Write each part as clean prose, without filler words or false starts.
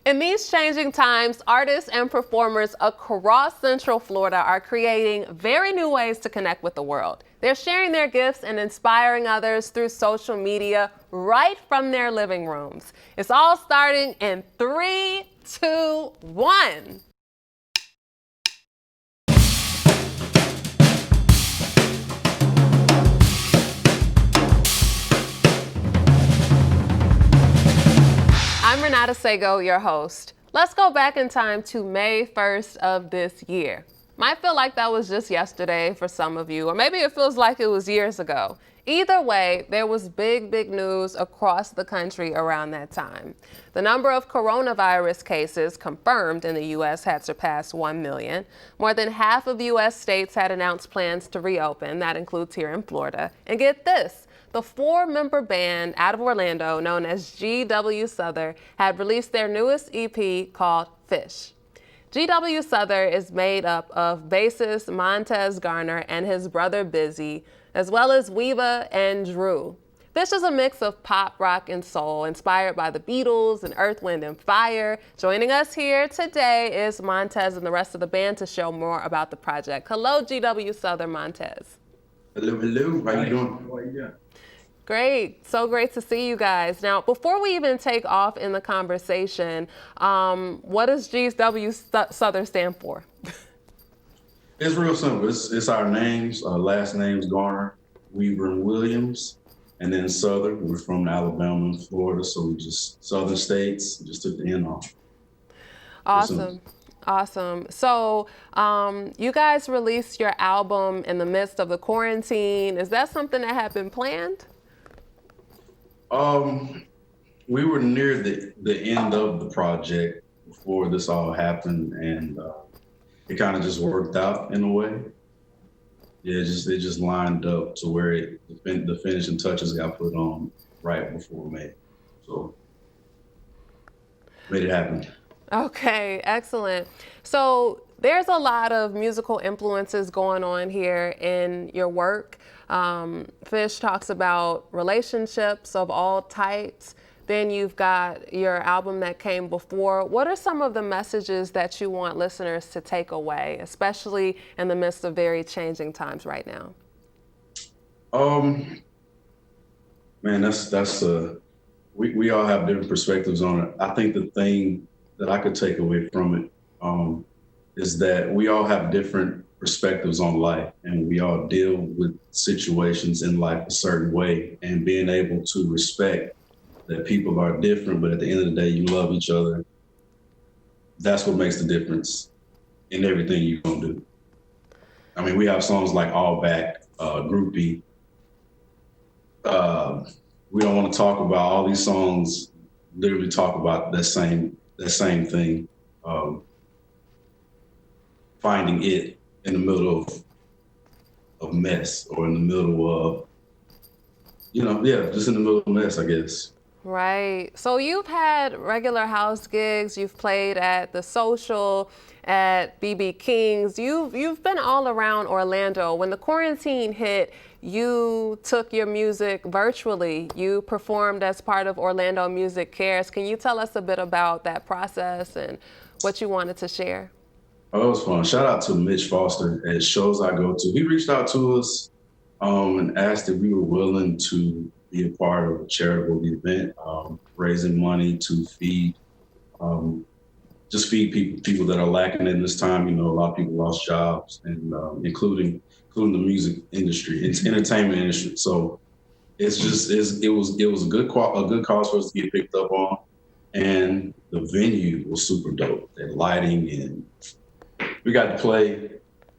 In these changing times, artists and performers across Central Florida are creating very new ways to connect with the world. They're sharing their gifts and inspiring others through social media right from their living rooms. It's all starting in 3, 2, 1. I'm Renata Sago, your host. Let's go back in time to May 1st of this year. Might feel like that was just yesterday for some of you, or maybe it feels like it was years ago. Either way, there was big news across the country around that time. The number of coronavirus cases confirmed in the U.S. had surpassed 1 million. More than half of U.S. states had announced plans to reopen. That includes here in Florida. And get this. The 4-member band out of Orlando, known as G.W. Souther, had released their newest EP called Fish. G.W. Souther is made up of bassist Montez Garner and his brother Busy, as well as Weeva and Drew. Fish is a mix of pop, rock, and soul, inspired by the Beatles and Earth, Wind, and Fire. Joining us here today is Montez and the rest of the band to show more about the project. Hello, G.W. Souther, Montez. Hello. How you doing? Great. So great to see you guys. Now, before we even take off in the conversation, what does G.W. Souther stand for? It's real simple. It's our names, last names Garner, Weaver, and Williams, and then Souther. We're from Alabama and Florida, so we just Southern states. Just took the N off. Awesome. So you guys released your album in the midst of the quarantine. Is that something that had been planned? We were near the end of the project before this all happened, and it kind of just worked out in a way. Yeah, it just lined up to where the finishing touches got put on right before May, so made it happen. Okay, excellent. So there's a lot of musical influences going on here in your work. Fish talks about relationships of all types. Then you've got your album that came before. What are some of the messages that you want listeners to take away, especially in the midst of very changing times right now? Man, we all have different perspectives on it. I think the thing that I could take away from it is that we all have different perspectives on life, and we all deal with situations in life a certain way, and being able to respect that people are different, but at the end of the day, you love each other. That's what makes the difference in everything you're gonna do. I mean, we have songs like All Back, Groupie. We don't want to talk about all these songs. Literally talk about that same thing. Finding it in the middle of mess, or in the middle of, just in the middle of mess, I guess. Right. So you've had regular house gigs. You've played at the Social, at BB King's. You've been all around Orlando. When the quarantine hit, you took your music virtually. You performed as part of Orlando Music Cares. Can you tell us a bit about that process and what you wanted to share? Oh, it was fun. Shout out to Mitch Foster at shows I go to. He reached out to us and asked if we were willing to be a part of a charitable event, raising money to feed people that are lacking in this time. You know, a lot of people lost jobs, and including the music industry, it's entertainment industry. So it was a good cause for us to get picked up on, and the venue was super dope. The lighting, and we got to play.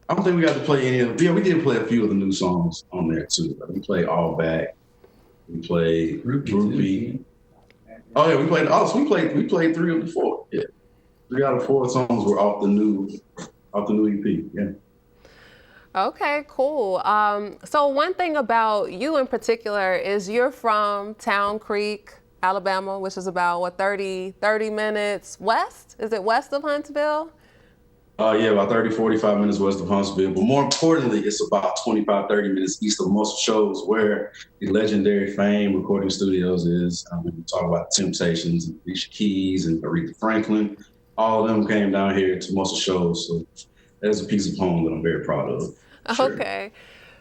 I don't think we got to play any of. Yeah, we did play a few of the new songs on there too. We played All Back. We played Groupie. Oh yeah, we played 3 of the 4. Yeah, 3 out of 4 songs were off the new EP. Yeah. Okay, cool. So one thing about you in particular is you're from Town Creek, Alabama, which is about 30 minutes west? Is it west of Huntsville? Yeah, about 30, 45 minutes west of Huntsville. But more importantly, it's about 25, 30 minutes east of Muscle Shoals, where the legendary Fame Recording Studios is. We talk about Temptations, and Alicia Keys, and Aretha Franklin. All of them came down here to Muscle Shoals. So there's a piece of home that I'm very proud of. Sure. Okay.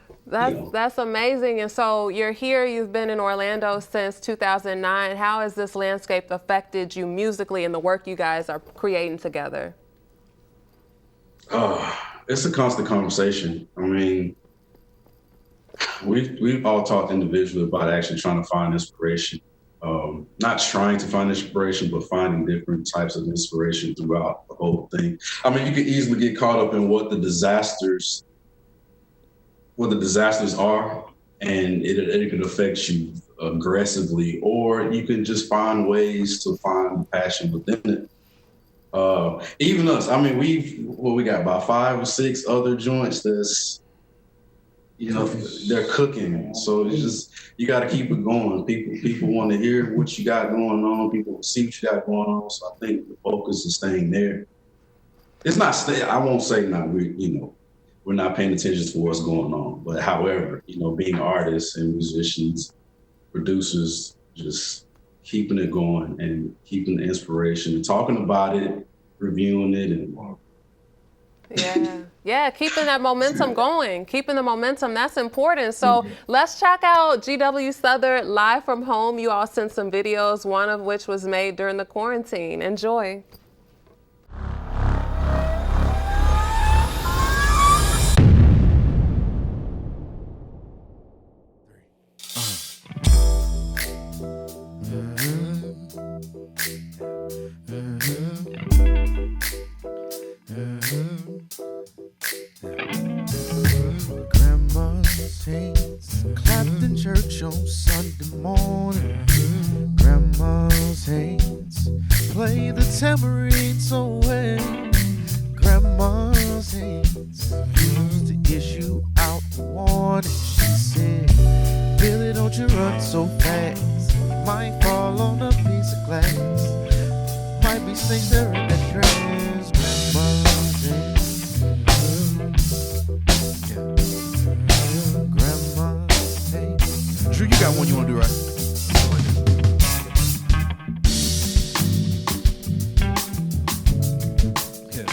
You That's know. that's amazing. And so you're here, you've been in Orlando since 2009. How has this landscape affected you musically and the work you guys are creating together? It's a constant conversation. I mean, we've all talked individually about actually trying to find inspiration. Not trying to find inspiration, but finding different types of inspiration throughout the whole thing. I mean, you could easily get caught up in what the disasters are, and it could affect you aggressively, or you can just find ways to find passion within it. Even us, I mean, we got about 5 or 6 other joints that's, they're cooking. So it's just, you got to keep it going. People want to hear what you got going on. People see what you got going on. So I think the focus is staying there. It's not I won't say not, we're not paying attention to what's going on. But however, being artists and musicians, producers, just keeping it going and keeping the inspiration and talking about it, reviewing it, and yeah, keeping that momentum going, keeping the momentum, that's important. So let's check out GW Southern live from home. You all sent some videos, one of which was made during the quarantine. Enjoy. Grandma's hands clapped in church on Sunday morning. Grandma's hands play the tambourine so well. Grandma's hands used to issue out the warning. She said, Billy, don't you run so fast. You might fall on a piece of glass. Might be snakes there in that grass. Grandma's hands. Drew, you got one you want to do, right? Yeah.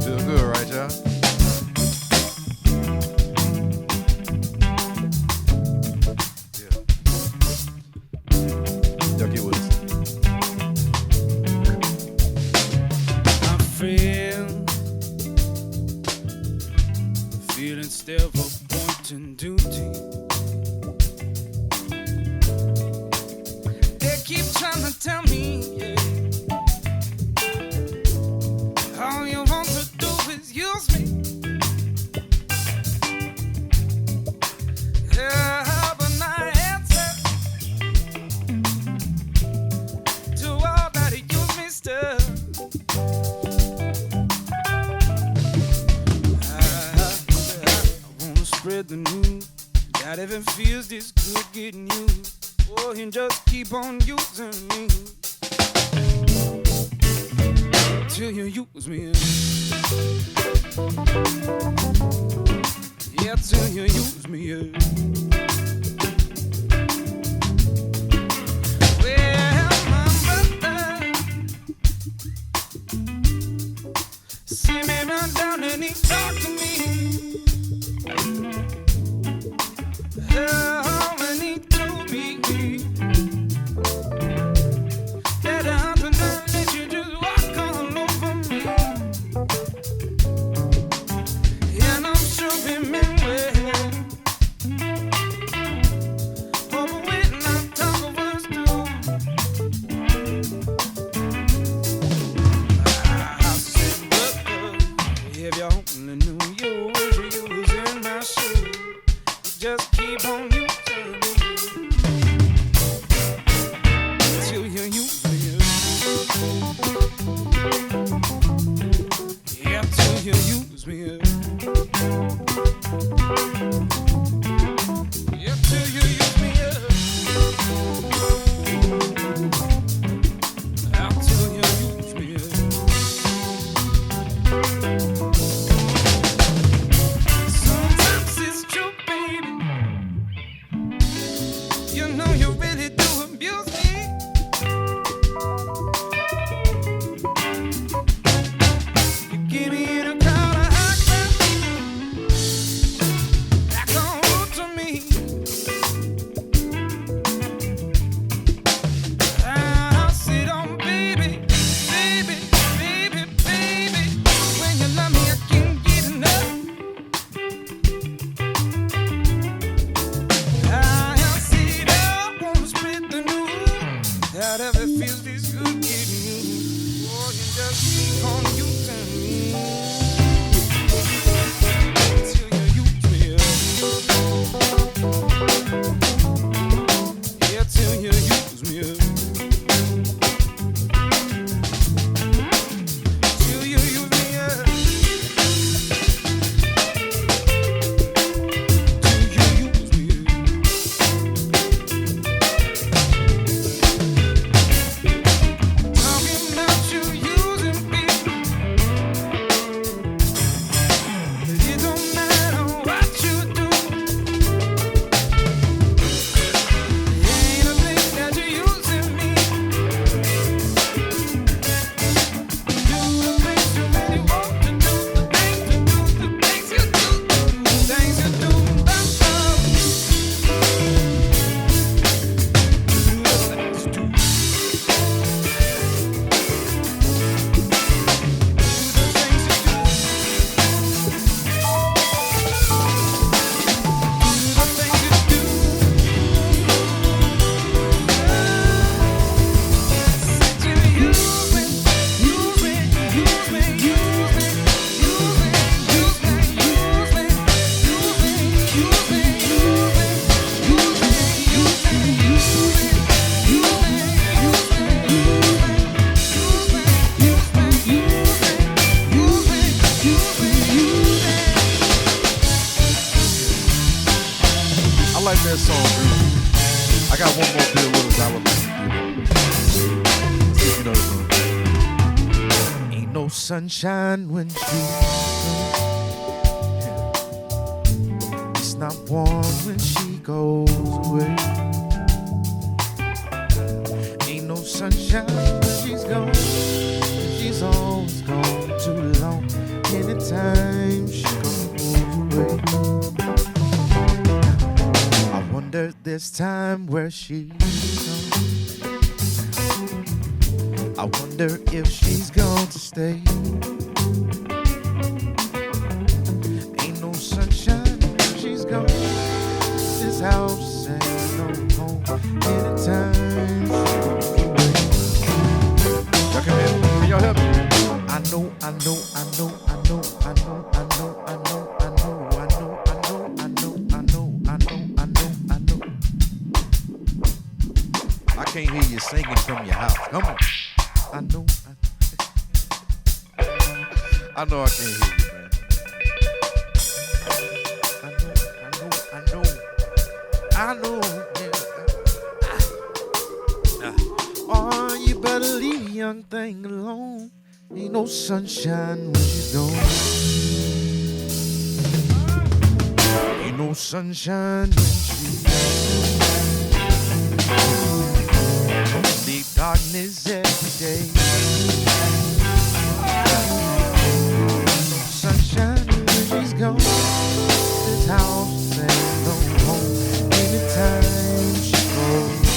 Feel good, right, y'all? Yeah. Y'all get with us. I feel instead of appointing duty. They keep trying to tell me, all you want to do is use me. Yeah, but my answer to all that he used me still. Spread the news that if it feels this good getting used, oh, and just keep on using me till you use me. Yeah, till you use me. Well, my brother, see me run down and he talked to me. How many told me that I could not let you just walk all over me? And I'm sure he meant well. You know you really do abuse me. You give me in a crowd of high class, act on rude to me. I'll sit on baby, baby, baby, baby. When you love me, I can't get enough. I'll sit up, wanna split the news. However it feels this good getting you. Oh, you just keep on using me till you use me up. Yeah, till you use me up. Till you use me up. Till you use me up. Talking about you using me. It don't matter what you do. Ain't a thing that you're using me. Do the things you really want to do. The things you do. The things you do. The things you do. Do the things you do. I like that song, dude. I got one more Bill Willis I would like to do. You know this one. Ain't no sunshine when she's gone. It's not warm when she goes away. Ain't no sunshine when she's gone. She's always gone too long. Anytime she goes away. I wonder this time where she's gone. I wonder if she's going to stay. Ain't no sunshine when she's gone. This house ain't no home. Anytime she goes away. Y'all come here. Can y'all help me? I know. I can't hear you singing from your house. Come on. I know I can't hear you, man. I know. Yeah. Oh, you better leave the young thing alone. Ain't no sunshine when she's gone. Ain't no sunshine when she's gone. Deep darkness every day. No sunshine when she's gone. This house ain't no home. Anytime she goes.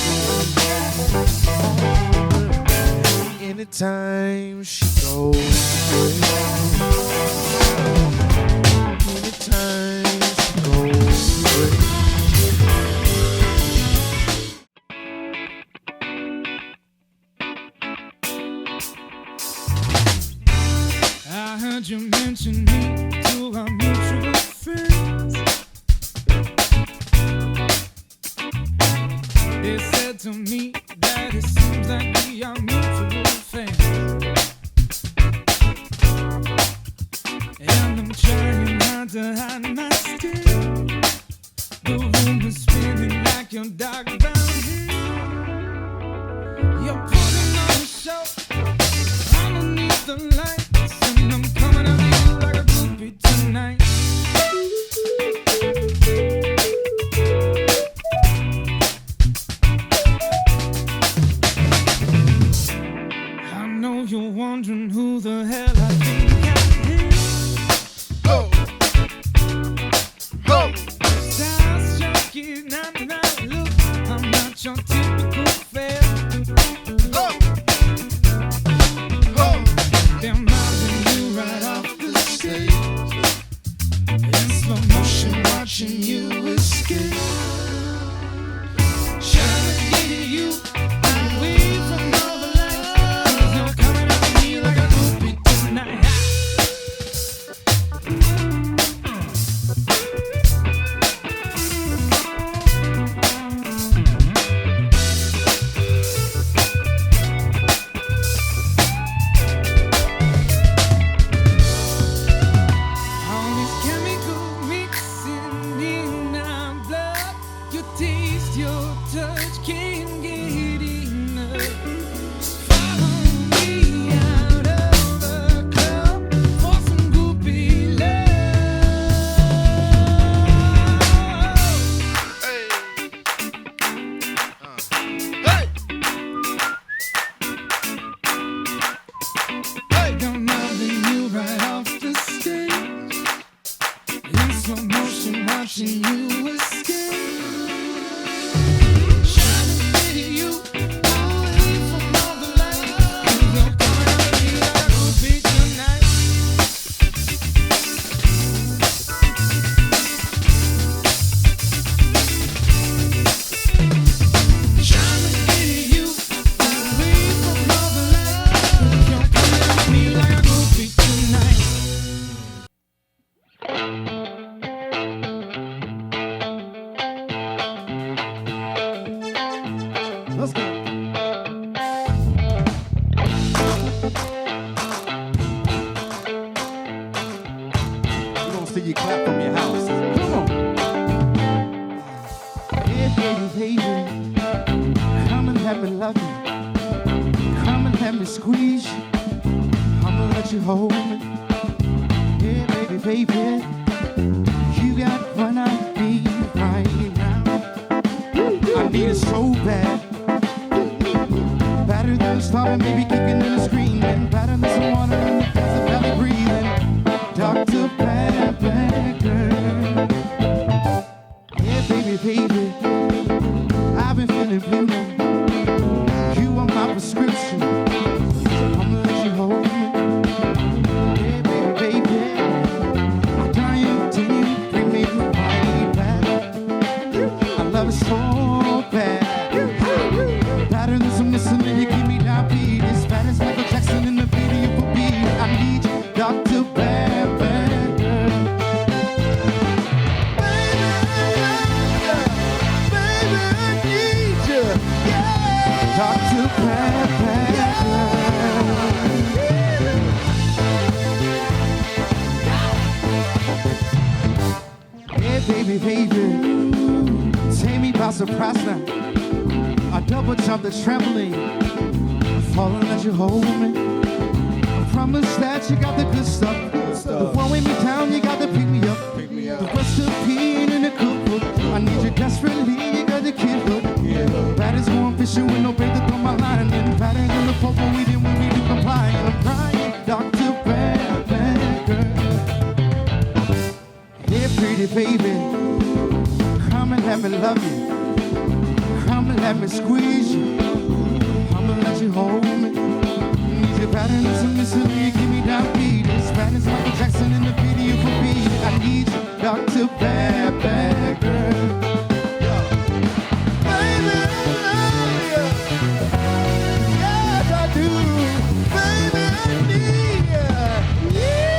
Anytime she goes. Anytime she goes. I heard you mention me to our mutual friends. They said to me that it seems like we are mutual fans. And I'm trying hard to hide my skin. The room is spinning like your dark brown hair. You're putting on a show underneath the lights, and I'm coming at you like a groupie tonight. just can't get enough. Follow me out of the club for some groupie love. Hey. Hey. Hey. I'm loving you right off the stage. In slow motion, watching you escape. Shining city, you away from all the light. You're coming at me like a groupie tonight. Shining city, you away from all the light. You're coming at me like a groupie tonight. Let's go. We gonna see you clap from your house. Come on. Yeah, baby, baby. Come and let me love you. Come and let me squeeze you. I'ma let you hold me. Yeah, baby, baby. You got what I need right now. I need it so bad. Better than starting, baby, kicking and screaming. Better than some water in the desert valley breathing. Dr. Bad Bad Girl. Yeah, baby, baby. I've been feeling blue. You are my prescription. So I'ma let you hold me. Yeah, baby, baby. I'm dying to you. Bring me right back. I love it so bad. Better than some missing and you give me diabetes. Bad as Michael Jackson in the video for beat. I need you, Dr. Bad Bad Girl. Baby, I love you. Baby, I need you. Yeah. Dr. Bad Bad Girl. Yeah, baby, baby. Take me by surprise now. I double jump the trampoline, falling as you hold me. I promise that you got the good stuff. The one way me down, you got to pick me up. The recipe in the cookbook. I need you desperately, you got the kid hook. Bad as going fishing with no bait to throw my line in. Better than the poker we did when we do comply. And I'm crying, Dr. Bad Bad Girl. Yeah, pretty baby, come and let me love you. Come and let me squeeze you. I'ma let you hold me. Need you better than some Mississippi. Give me diabetes. Bad as Michael Jackson in the video for beat. I need you, Dr. Bad Bad Girl. Baby, I love you. Yes, I do. Baby, I need you. Yeah.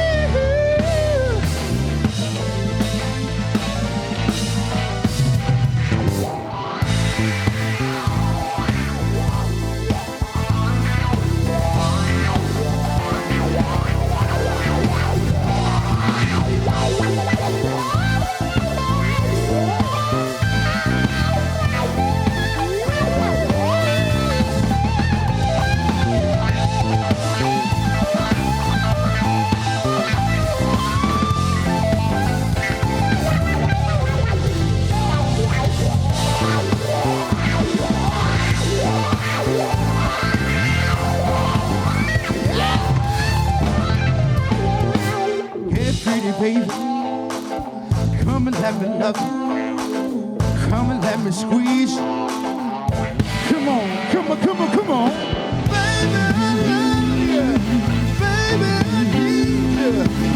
Baby, come and let me love you. Come and let me squeeze you. Come on, come on, come on, come on. Baby, I love you. Baby, I need you.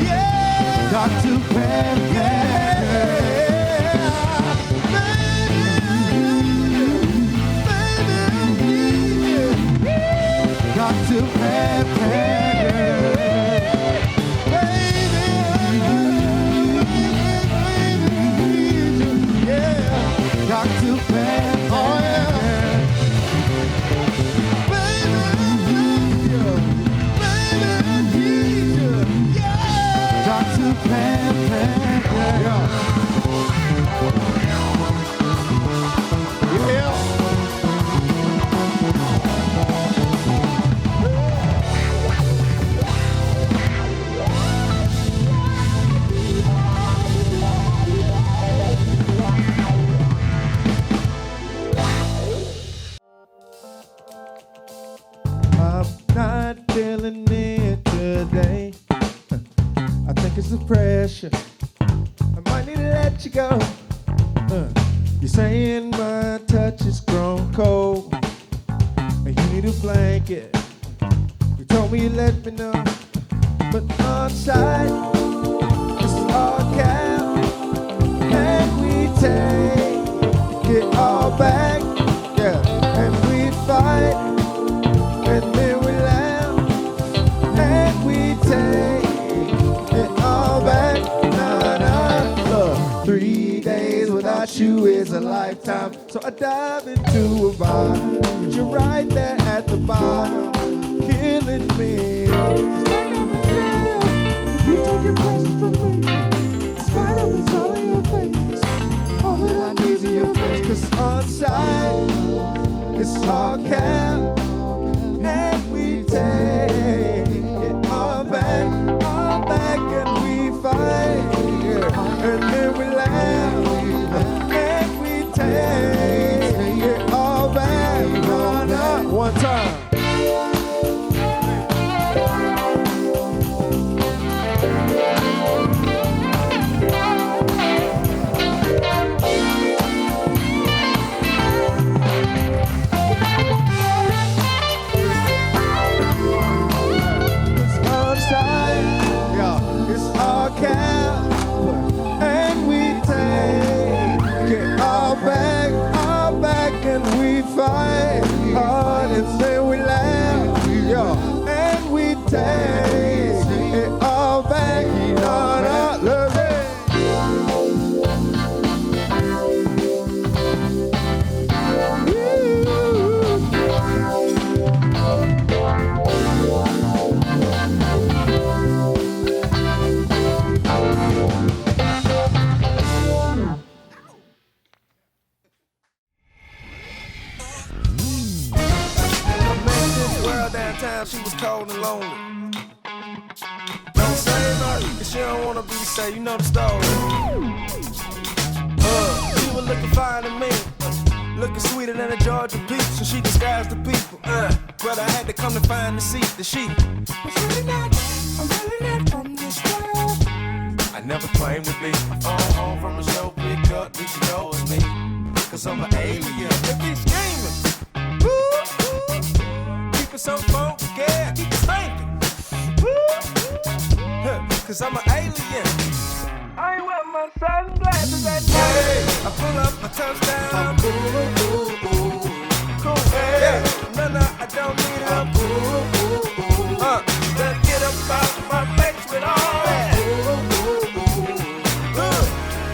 Yeah. Dr. Bad Bad Girl. Baby, I love you. Baby, I need you. Dr. Bad Bad Girl. Dr. Bad, oh yeah. Baby, I love you. Baby, I need you. Yeah. Dr. Bad, Bad, yeah. Yeah. feeling it today. I think it's the pressure. I might need to let you go. You're saying my touch is grown cold, and you need a blanket. You told me you let me know, but on side, it's all cap, and we take it all back, yeah, and we fight, and then we laugh, and we take it all back. Nah, nah, look, 3 days without you is a lifetime, so I dive into a bar, but you're right there at the bottom, killing me. You took your present from me, in spite of it's all in your face. All that I need is your face, 'cause on side, it's all cap, and we take it all back, and we fight, yeah. And then we laugh, and we take it all back, one time. And we take it all back, and we fight hard, and then we laugh, yeah. And we take it all back, on our love it. Downtown, she was cold and lonely. Don't save her, cause she don't wanna be saved, you know the story. She was looking fine to me, looking sweeter than a Georgia peach, so she disguised the people. But I had to come to find the seat that she was really not, I'm really not from this world. I never claimed to be. Phone home from a show, pick up, did you know it's me? Cause I'm an alien, they be scheming. Some phone, yeah, keep it stinking. Cause I'm an alien. I ain't wear my sunglasses at night. I pull up my touchdown. I'm cool. Yeah, no, I don't need it. I'm cool. Better get up out my face with all that.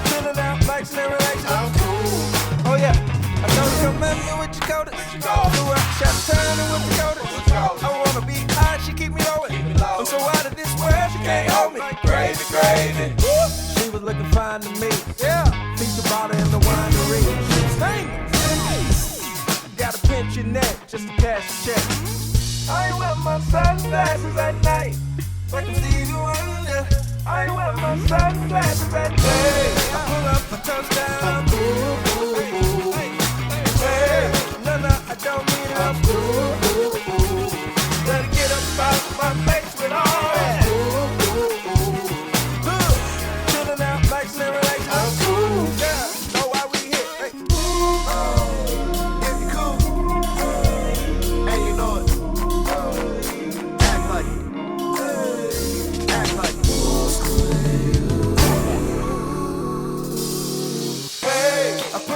Chilling out, likes and relations. I'm cool. Oh yeah, I know you come at me with your coat. Shot turning with the coat. I wanna be high, she keep me low. I'm so out of this world, she can't hold me. Gravy. She was looking fine to me. Yeah. Feature bottle in the winery. She's famous. Gotta pinch your neck just to cash a check. I ain't wear my sunglasses at night. I can see you under. I ain't wear my sunglasses at night. I pull up a touchdown. No, I don't need it. I'm cool. Better get up out my face with all that. Chilling out like relations. I'm cool. Yeah, know why we here. Hey. If you cool, and you know it. Act like it. Act like it. Hey, I put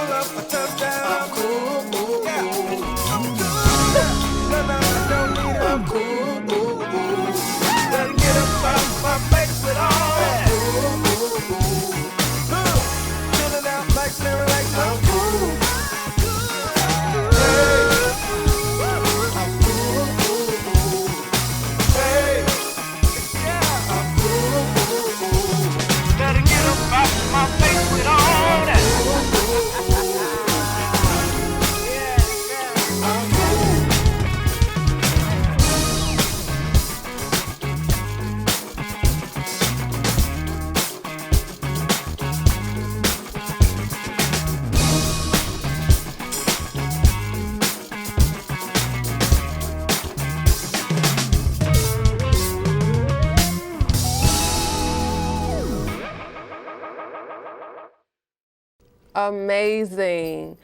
Amazing.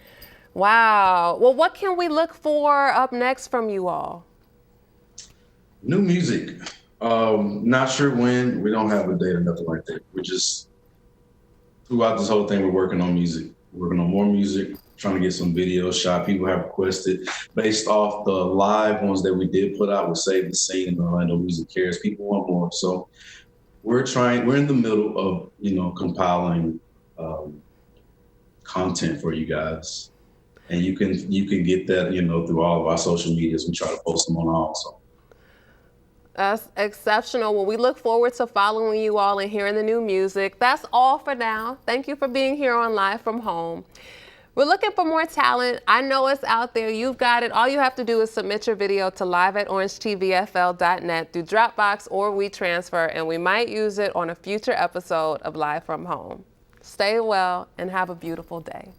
Wow. Well, what can we look for up next from you all? New music. Not sure when. We don't have a date or nothing like that. We're just throughout this whole thing. We're working on music. We're working on more music. Trying to get some videos shot. People have requested based off the live ones that we did put out with Save the Scene and Orlando Music Cares. People want more, so we're trying. We're in the middle of compiling content for you guys, and you can get that through all of our social medias. We try to post them on all. So. That's exceptional. Well, we look forward to following you all and hearing the new music. That's all for now. Thank you for being here on Live from Home. We're looking for more talent. I know it's out there. You've got it. All you have to do is submit your video to live@orangetvfl.net through Dropbox or WeTransfer, and we might use it on a future episode of Live from Home. Stay well and have a beautiful day.